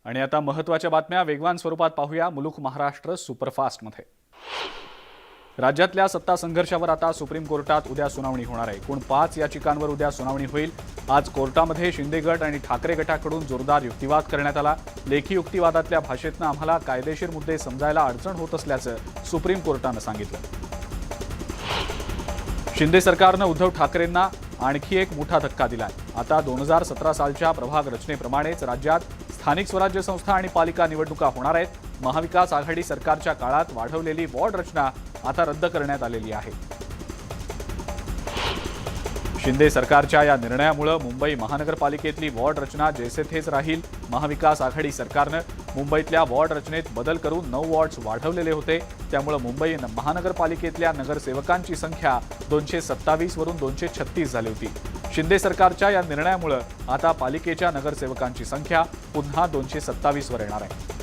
आणि आता महत्त्वाच्या बातम्या वेगवान स्वरूपात पाहूया मुलुक महाराष्ट्र सुपरफास्टमध्ये। राज्यातल्या सत्ता संघर्षावर आता सुप्रीम कोर्टात उद्या सुनावणी होणार आहे। एकूण 5 याचिकांवर उद्या सुनावणी होईल। आज कोर्टामध्ये शिंदे गट आणि ठाकरे गटाकडून जोरदार युक्तिवाद करण्यात आला। लेखी युक्तिवादातल्या भाषेतनं आम्हाला कायदेशीर मुद्दे समजायला अडचण होत असल्याचं सुप्रीम कोर्टानं सांगितलं। शिंदे सरकारनं उद्धव ठाकरेंना आणखी एक मोठा धक्का दिलाय। आता 2017 सालच्या प्रभाग रचनेप्रमाणेच राज्यात स्थानिक स्वराज्य संस्था आणि पालिका निवडणुका होणार आहेत। महाविकास आघाडी सरकारच्या काळात वाढवलेली वॉर्ड रचना आता रद्द करण्यात आलेली आहे। शिंदे सरकारच्या या निर्णयामुळे मुंबई महानगरपालिकेतली वॉर्ड रचना जैसे थेच राहील। महाविकास आघाडी सरकारनं मुंबईतल्या वॉर्ड रचनेत बदल करून 9 वॉर्ड्स वाढवलेले होते। त्यामुळे मुंबई महानगरपालिकेतल्या नगरसेवकांची संख्या 227 वरून 236 झाली होती। शिंदे सरकारच्या या निर्णयामुळे आता पालिकेच्या नगरसेवकांची संख्या पुन्हा 227 वर येणार आहे।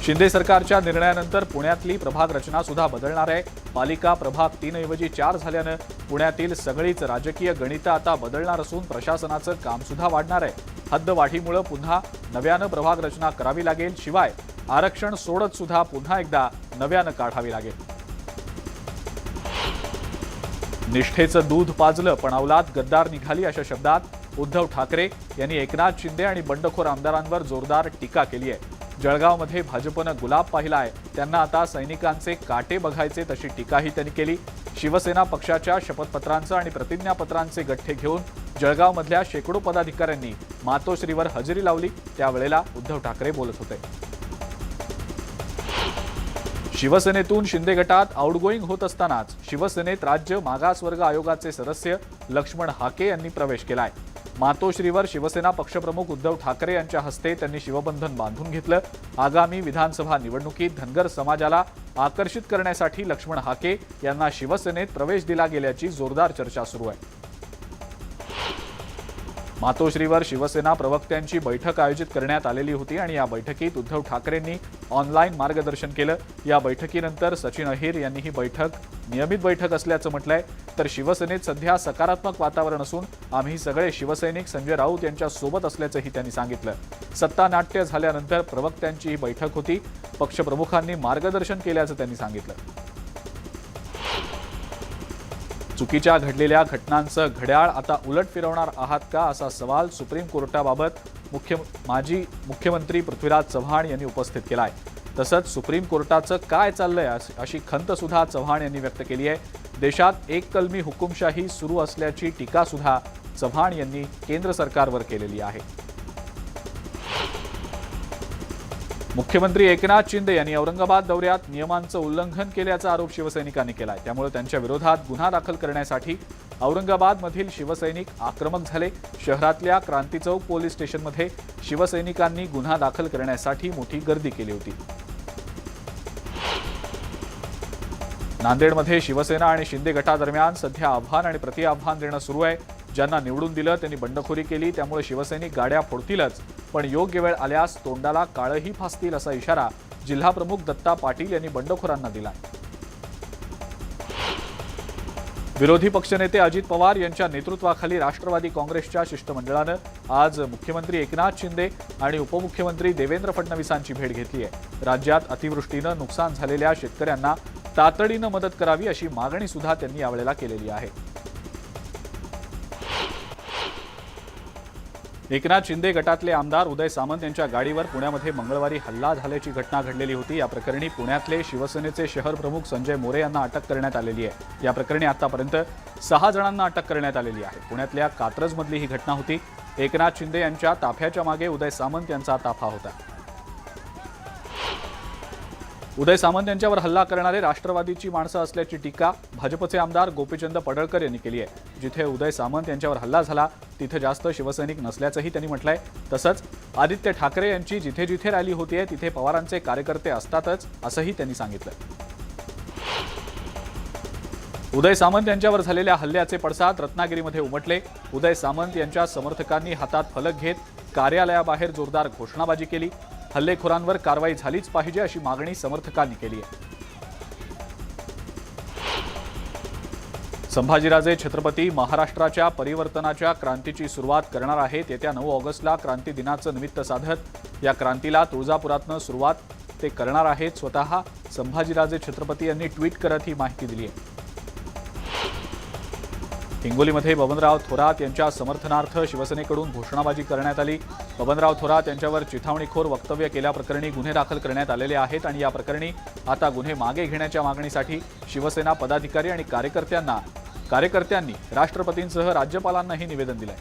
शिंदे सरकारच्या निर्णयानंतर पुण्यातली प्रभाग रचना सुद्धा बदलणार आहे। पालिका प्रभाग 3 ऐवजी 4 झाल्यानं पुण्यातील सगळीच राजकीय गणितं आता बदलणार असून प्रशासनाचं काम सुद्धा वाढणार आहे। हद्दवाढीमुळे पुन्हा नव्यानं प्रभाग रचना करावी लागेल। शिवाय आरक्षण सोडत सुद्धा पुन्हा एकदा नव्यानं काढावी लागेल। निष्ठेचं दूध पाजलं पण औलाद गद्दार निघाली अशा शब्दात उद्धव ठाकरे यांनी एकनाथ शिंदे आणि बंडखोर आमदारांवर जोरदार टीका केली आहे। जळगावमध्ये भाजपनं गुलाब पाहिलाय, त्यांना आता सैनिकांचे काटे बघायचे तशी टीकाही त्यांनी केली। शिवसेना पक्षाच्या शपथपत्रांचं आणि प्रतिज्ञापत्रांचे गठ्ठे घेऊन जळगावमधल्या शेकडो पदाधिकाऱ्यांनी मातोश्रीवर हजेरी लावली। त्यावेळेला उद्धव ठाकरे बोलत होते। शिवसेनेतून शिंदे गटात आउटगोईंग होत असतानाच शिवसेनेत राज्य मागासवर्ग आयोगाचे सदस्य लक्ष्मण हाके यांनी प्रवेश केलाय। मातोश्रीवर शिवसेना पक्षप्रमुख उद्धव ठाकरे यांच्या हस्ते त्यांनी शिवबंधन बांधून घेतलं। आगामी विधानसभा निवडणुकीत धनगर समाजाला आकर्षित करण्यासाठी लक्ष्मण हाके यांना शिवसेनेत प्रवेश दिला गेल्याची जोरदार चर्चा सुरू आहे। मातोश्रीवर शिवसेना प्रवक्त्यांची बैठक आयोजित करण्यात आलेली होती आणि या बैठकीत उद्धव ठाकरेंनी ऑनलाईन मार्गदर्शन केलं। या बैठकीनंतर सचिन अहिर यांनी ही बैठक नियमित बैठक असल्याचं म्हटलंय। तर शिवसेनेत सध्या सकारात्मक वातावरण असून आम्ही सगळे शिवसैनिक संजय राऊत यांच्या सोबत असल्याचंही त्यांनी सांगितलं। सत्ता नाट्य झाल्यानंतर प्रवक्त्यांची ही बैठक होती। पक्षप्रमुखांनी मार्गदर्शन केल्याचं त्यांनी सांगितलं। चुकीच्या घडलेल्या घटनांचं घड्याळ आता उलट फिरवणार आहात का असा सवाल सुप्रीम कोर्टाबाबत माजी मुख्यमंत्री पृथ्वीराज चव्हाण यांनी उपस्थित केलाय। तसंच सुप्रीम कोर्टाचं काय चाललंय अशी खंत सुद्धा चव्हाण यांनी व्यक्त केली आहे। देशात एक कलमी हुकुमशाही सुरू असल्याची टीका सुद्धा चव्हाण यांनी केंद्र सरकारवर केलेली आहे। मुख्यमंत्री एकनाथ शिंदे यांनी औरंगाबाद दौऱ्यात नियमांचं उल्लंघन केल्याचा आरोप शिवसैनिकांनी केलाय। त्यामुळे त्यांच्या विरोधात गुन्हा दाखल करण्यासाठी औरंगाबादमधील शिवसैनिक आक्रमक झाले। शहरातल्या क्रांती चौक पोलीस स्टेशनमध्ये शिवसैनिकांनी गुन्हा दाखल करण्यासाठी मोठी गर्दी केली होती। नांदेडमध्ये शिवसेना आणि शिंदे गटादरम्यान सध्या आव्हान आणि प्रतिआव्हान देणं सुरू आहे। ज्यांना निवडून दिलं त्यांनी बंडखोरी केली, त्यामुळे शिवसैनिक गाड्या फोडतीलच, पण योग्य वेळ आल्यास तोंडाला काळही फासतील असा इशारा जिल्हाप्रमुख दत्ता पाटील यांनी बंडखोरांना दिला। विरोधी पक्षनेते अजित पवार यांच्या नेतृत्वाखाली राष्ट्रवादी काँग्रेसच्या शिष्टमंडळानं आज मुख्यमंत्री एकनाथ शिंदे आणि उपमुख्यमंत्री देवेंद्र फडणवीसांची भेट घेतली आहे। राज्यात अतिवृष्टीनं नुकसान झालेल्या शेतकऱ्यांना तातडीनं मदत करावी अशी मागणी सुद्धा त्यांनी यावेळेला केलेली आहे। एकनाथ शिंदे गटातले आमदार उदय सामंत यांच्या गाडीवर पुण्यामध्ये मंगळवारी हल्ला झाल्याची घटना घडलेली होती। या प्रकरणी पुण्यातले शिवसेनेचे शहर प्रमुख संजय मोरे यांना अटक करण्यात आलेली आहे। या प्रकरणी आतापर्यंत 6 जणांना अटक करण्यात आलेली आहे। पुण्यातल्या कात्रजमधली ही घटना होती। एकनाथ शिंदे यांच्या ताफ्याच्या मागे उदय सामंत यांचा ताफा होता। उदय सामंत यांच्यावर हल्ला करणारे राष्ट्रवादीची माणसं असल्याची टीका भाजपचे आमदार गोपीचंद पडळकर यांनी केली आहे। जिथे उदय सामंत यांच्यावर हल्ला झाला तिथे जास्त शिवसैनिक नसल्याचंही त्यांनी म्हटलंय। तसंच आदित्य ठाकरे यांची जिथे जिथे रॅली होतीये तिथे पवारांचे कार्यकर्ते असतातच असंही त्यांनी सांगितलं। उदय सामंत यांच्यावर झालेल्या हल्ल्याचे पडसाद रत्नागिरीमध्ये उमटले। उदय सामंत यांच्या समर्थकांनी हातात फलक घेत कार्यालयाबाहेर जोरदार घोषणाबाजी केली। हल्लेखोरांवर कारवाई झालीच पाहिजे अशी मागणी समर्थकांनी केली आहे। संभाजीराजे छत्रपती महाराष्ट्राच्या परिवर्तनाच्या क्रांतीची सुरुवात करणार आहेत। येत्या 9 ऑगस्टला क्रांती दिनाचं निमित्त साधत या क्रांतीला तुळजापुरातनं सुरुवात ते करणार आहेत। स्वतः संभाजीराजे छत्रपती यांनी ट्विट करत ही माहिती दिली आहे। हिंगोलीमध्ये बबनराव थोरात यांच्या समर्थनार्थ शिवसेनेकडून घोषणाबाजी करण्यात आली। बबनराव थोरात यांच्यावर चिथावणीखोर वक्तव्य केल्याप्रकरणी गुन्हे दाखल करण्यात आलेले आहेत आणि या प्रकरणी आता गुन्हे मागे घेण्याच्या मागणीसाठी शिवसेना पदाधिकारी आणि कार्यकर्त्यांनी राष्ट्रपतींसह राज्यपालांनाही निवेदन दिलंय।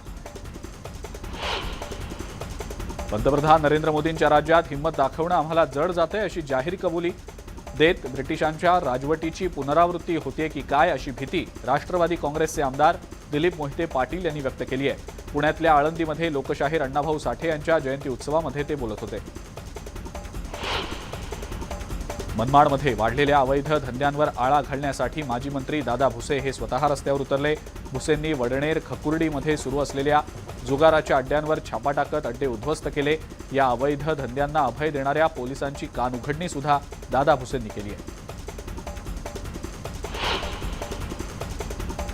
पंतप्रधान नरेंद्र मोदींच्या राज्यात हिंमत दाखवणं आम्हाला जड जातंय अशी जाहीर कबुली देत ब्रिटिशांच्या राजवटीची पुनरावृत्ती होते की काय अशी भीती राष्ट्रवादी काँग्रेसचे आमदार दिलीप मोहिते पाटील यांनी व्यक्त केली आहे। पुण्यातल्या आळंदीमध्ये लोकशाहीर अण्णाभाऊ साठे यांच्या जयंती उत्सवामध्ये ते बोलत होते। मनमाडमध्ये वाढलेल्या अवैध धंद्यांवर आळा घालण्यासाठी माजी मंत्री दादा भुसे हे स्वतः रस्त्यावर उतरले। भुसेंनी वडनेर खकुर्डीमध्ये सुरू असलेल्या जुगाराच्या अड्ड्यांवर छापा टाकत अड्डे उद्ध्वस्त केले। या अवैध धंद्यांना अभय देणाऱ्या पोलिसांची कानउघडणी सुद्धा दादा भुसेंनी केली आहे।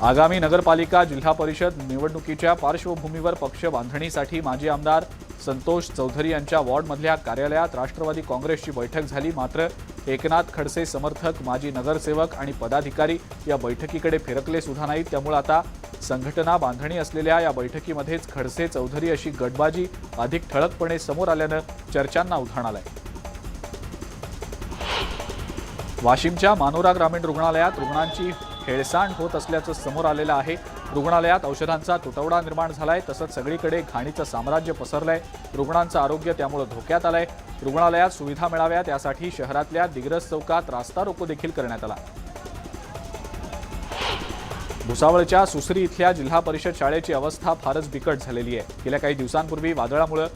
आगामी नगरपालिका जिल्हा परिषद निवडणुकीच्या पार्श्वभूमीवर पक्ष बांधणीसाठी माजी आमदार संतोष चौधरी यांच्या वॉर्डमधल्या कार्यालयात राष्ट्रवादी काँग्रेसची बैठक झाली। मात्र एकनाथ खडसे समर्थक, माजी नगरसेवक आणि पदाधिकारी या बैठकीकडे फिरकले सुद्धा नाहीत। त्यामुळे आता संघटना बांधणी असलेल्या या बैठकीमध्येच खडसे चौधरी अशी गटबाजी अधिक ठळकपणे समोर आल्यानं चर्चांना उधाण आलंय। वाशिमच्या मानोरा ग्रामीण रुग्णालयात रुग्णांची हेळसांड होत असल्याचं समोर आलेलं आहे। रुग्णालयात औषधांचा तुटवडा निर्माण झालाय, तसंच सगळीकडे घाणीचं साम्राज्य पसरलंय। रुग्णांचं आरोग्य त्यामुळे धोक्यात आलंय। रुग्णालयात सुविधा मिळाव्यात यासाठी शहरातल्या दिग्रस चौकात रास्ता रोको देखील करण्यात आला। भुसावळच्या सुसरी इथल्या जिल्हा परिषद शाळेची अवस्था फारच बिकट झालेली आहे। गेल्या काही दिवसांपूर्वी वादळामुळे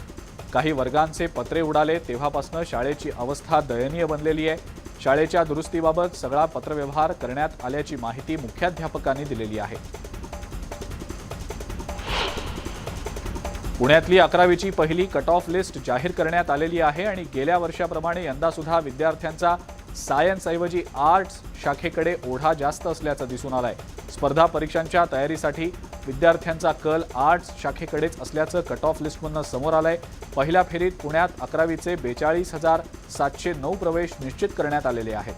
काही वर्गांचे पत्रे उडाले, तेव्हापासून शाळेची अवस्था दयनीय बनलेली आहे। शाळेच्या दुरुस्तीबाबत सगळा पत्रव्यवहार करण्यात आल्याची माहिती मुख्याध्यापकांनी दिलेली आहे। पुण्यातली 11वीची पहिली कट ऑफ लिस्ट जाहीर करण्यात आलेली आहे आणि गेल्या वर्षाप्रमाणे यंदा सुद्धा विद्यार्थ्यांचा सायन्सऐवजी आर्ट्स शाखेकडे ओढा जास्त असल्याचं दिसून आलंय। स्पर्धा परीक्षांच्या तयारीसाठी विद्यार्थ्यांचा कल आर्ट्स शाखेकडेच असल्याचं कट ऑफ लिस्टमधून समोर आलंय। पहिल्या फेरीत पुण्यात 11वीचे 42,709 प्रवेश निश्चित करण्यात आलेले आहेत।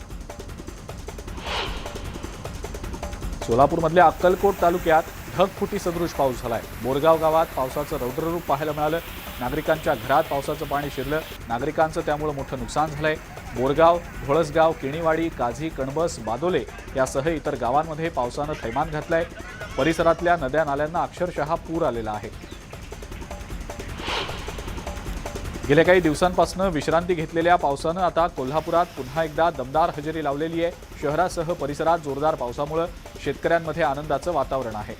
सोलापूरमधल्या अक्कलकोट तालुक्यात ढगफुटी सदृश पाऊस झालाय। बोरगाव गावात पावसाचं रौद्ररूप पाहायला मिळालं। नागरिकांच्या घरात पावसाचं पाणी शिरलं, नागरिकांचं त्यामुळे मोठं नुकसान झालंय। बोरगाव, धोळसगाव, किणीवाडी, काझी, कणबस, बादोले यासह इतर गावांमध्ये पावसानं थैमान घातलंय। परिसरातल्या नद्या नाल्यांना अक्षरशः पूर आलेला आहे। गेल्या काही दिवसांपासून विश्रांती घेतलेल्या पावसानं आता कोल्हापुरात पुन्हा एकदा दमदार हजेरी लावलेली आहे। शहरासह परिसरात जोरदार पावसामुळे शेतकऱ्यांमध्ये आनंदाचं वातावरण आहे।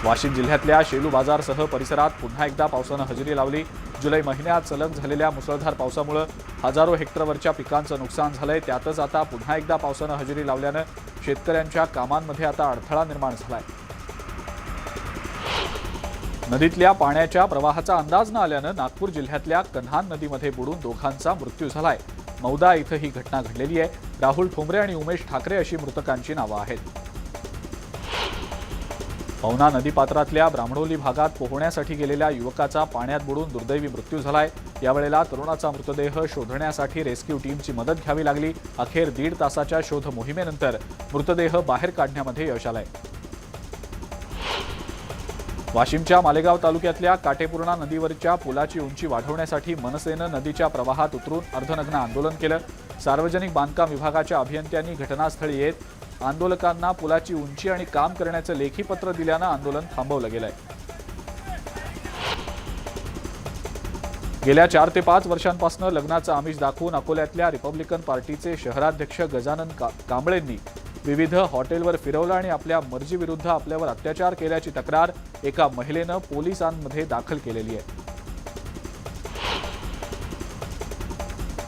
वाशिम जिल्ह्यातल्या शेलू बाजारसह परिसरात पुन्हा एकदा पावसानं हजेरी लावली। जुलै महिन्यात सलग झालेल्या मुसळधार पावसामुळे हजारो हेक्टरवरच्या पिकांचं नुकसान झालंय। त्यातच आता पुन्हा एकदा पावसानं हजेरी लावल्यानं शेतकऱ्यांच्या कामांमध्ये आता अडथळा निर्माण झालाय। नदीतल्या पाण्याच्या प्रवाहाचा अंदाज न आल्यानं नागपूर जिल्ह्यातल्या कन्हान नदीमध्ये बुडून दोघांचा मृत्यू झालाय। मौदा इथं ही घटना घडलेली आहे। राहुल ठोंबरे आणि उमेश ठाकरे अशी मृतकांची नावं आहेत। पवना नदीपात्रातल्या ब्राह्मणोली भागात पोहण्यासाठी गेलेल्या युवकाचा पाण्यात बुडून दुर्दैवी मृत्यू झालाय। यावेळेला तरुणाचा मृतदेह शोधण्यासाठी रेस्क्यू टीमची मदत घ्यावी लागली। अखेर 1.5 तासाच्या शोध मोहिमेनंतर मृतदेह बाहेर काढण्यामध्ये यश आलंय। वाशिमच्या मालेगाव तालुक्यातल्या काटेपूर्णा नदीवरच्या पुलाची उंची वाढवण्यासाठी मनसेनं नदीच्या प्रवाहात उतरून अर्धनग्न आंदोलन केलं। सार्वजनिक बांधकाम विभागाच्या अभियंत्यांनी घटनास्थळी येत आंदोलकांना पुलाची उंची आणि काम करण्याचं लेखी पत्र दिल्यानं आंदोलन थांबवलं गेलंय। गेल्या 4 ते 5 वर्षांपासून लग्नाचं आमिष दाखवून अकोल्यातल्या रिपब्लिकन पार्टीचे शहराध्यक्ष गजानन कांबळेंनी विविध हॉटेलवर फिरवलं आणि आपल्या मर्जीविरुद्ध आपल्यावर अत्याचार केल्याची तक्रार एका महिलेनं पोलिसांमध्ये दाखल केलेली आहे।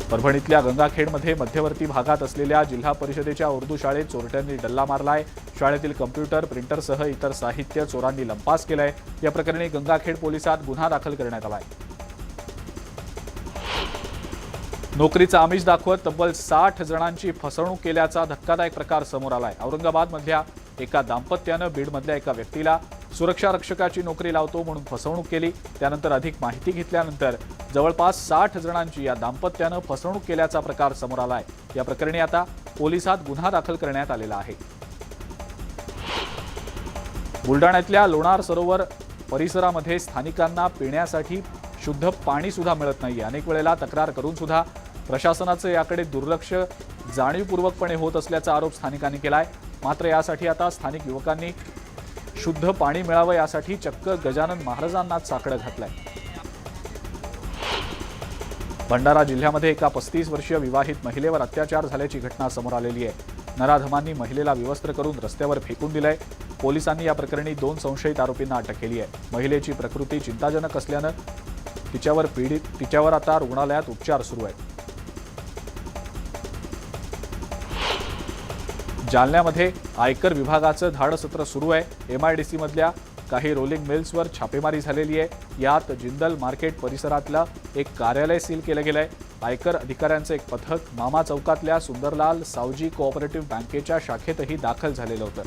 परभणीतल्या गंगाखेडमध्ये मध्यवर्ती भागात असलेल्या जिल्हा परिषदेच्या उर्दू शाळेत चोरट्यांनी डल्ला मारलाय। शाळेतील कम्प्युटर, प्रिंटरसह इतर साहित्य चोरांनी लंपास केलंय। या प्रकरणी गंगाखेड पोलिसात गुन्हा दाखल करण्यात आलाय। नोकरीचा आमिष दाखवत तब्बल 60 जणांची फसवणूक केल्याचा धक्कादायक प्रकार समोर आलाय। औरंगाबादमधल्या एका दाम्पत्यानं बीडमधल्या एका व्यक्तीला सुरक्षा रक्षकाची नोकरी लावतो म्हणून फसवणूक केली। त्यानंतर अधिक माहिती घेतल्यानंतर जवळपास 60 जणांची या दाम्पत्यानं फसवणूक केल्याचा प्रकार समोर आलाय। या प्रकरणी आता पोलिसात गुन्हा दाखल करण्यात आलेला आहे। बुलडाण्यातल्या लोणार सरोवर परिसरामध्ये स्थानिकांना पिण्यासाठी शुद्ध पाणी सुद्धा मिळत नाही। अनेक वेळेला तक्रार करून सुद्धा प्रशासनाचं याकडे दुर्लक्ष जाणीवपूर्वकपणे होत असल्याचा आरोप स्थानिकांनी केलाय। मात्र यासाठी आता स्थानिक युवकांनी शुद्ध पाणी मिळावं यासाठी चक्क गजानन महाराजांना साकडं घातलंय। भंडारा जिल्ह्यामध्ये एका 35 वर्षीय विवाहित महिलेवर अत्याचार झाल्याची घटना समोर आलेली आहे। नराधमांनी महिलेला विवस्त्र करून रस्त्यावर फेकून दिलंय। पोलिसांनी या प्रकरणी 2 संशयित आरोपींना अटक केली आहे। महिलेची प्रकृती चिंताजनक असल्यानं तिच्यावर आता रुग्णालयात उपचार सुरू आहेत। जालन्यामध्ये आयकर विभागाचं धाडसत्र सुरू आहे। MIDC मधल्या काही रोलिंग मिल्सवर छापेमारी झालेली आहे। यात जिंदल मार्केट परिसरातलं एक कार्यालय सील केलं गेलंय। आयकर अधिकाऱ्यांचं एक पथक मामा चौकातल्या सुंदरलाल सावजी कोऑपरेटिव्ह बँकेच्या शाखेतही दाखल झालेलं होतं।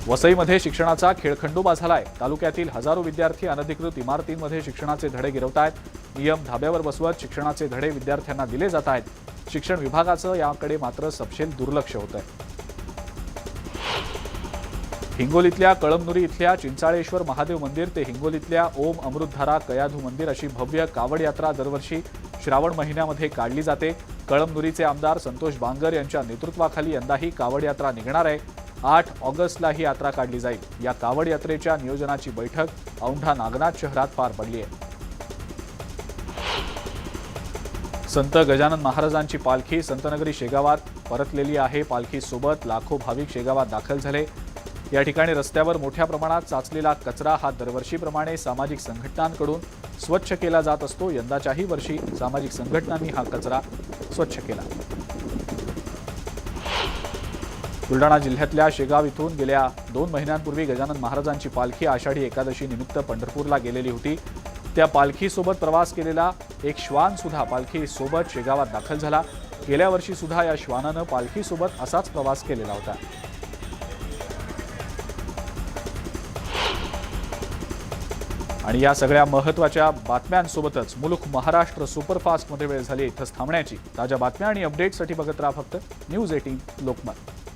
वसईमध्ये शिक्षणाचा खेळखंडोबा झालाय। तालुक्यातील हजारो विद्यार्थी अनधिकृत इमारतींमध्ये शिक्षणाचे धडे गिरवतायत। नियम धाब्यावर बसवत शिक्षणाचे धडे विद्यार्थ्यांना दिले जात आहेत। शिक्षण विभागाचं याकडे मात्र सपशेल दुर्लक्ष होत आहे। हिंगोलीतल्या कळमनुरी इथल्या चिंचाळेश्वर महादेव मंदिर ते हिंगोलीतल्या ओम अमृतधारा कयाधू मंदिर अशी भव्य कावड यात्रा दरवर्षी श्रावण महिन्यामध्ये काढली जाते। कळमनुरीचे आमदार संतोष बांगर यांच्या नेतृत्वाखाली यंदाही कावड यात्रा निघणार आहे। 8 ऑगस्टला ही यात्रा काढली जाईल। या कावड यात्रेच्या नियोजनाची बैठक औंढा नागनाथ शहरात पार पडली आहे। संत गजानन महाराजांची पालखी संतनगरी शेगावात परतलेली आहे। पालखीसोबत लाखो भाविक शेगावात दाखल झाले। या ठिकाणी रस्त्यावर मोठ्या प्रमाणात साचलेला कचरा हा दरवर्षीप्रमाणे सामाजिक संघटनांकडून स्वच्छ केला जात असतो। यंदाच्याही वर्षी सामाजिक संघटनांनी हा कचरा स्वच्छ केला। बुलडाणा जिल्ह्यातल्या शेगाव इथून गेल्या 2 महिन्यांपूर्वी गजानन महाराजांची पालखी आषाढी एकादशी निमित्त पंढरपूरला गेलेली होती। त्या पालखीसोबत प्रवास केलेला एक श्वान सुद्धा पालखीसोबत शेगावात दाखल झाला। गेल्या वर्षी सुद्धा या श्वानानं पालखीसोबत असाच प्रवास केलेला होता। आणि या सगळ्या महत्त्वाच्या बातम्यांसोबतच मुलुख महाराष्ट्र सुपरफास्टमध्ये वेळ झाली इथंच थांबण्याची। ताज्या बातम्या आणि अपडेट्ससाठी बघत राहा फक्त न्यूज 18 लोकमत।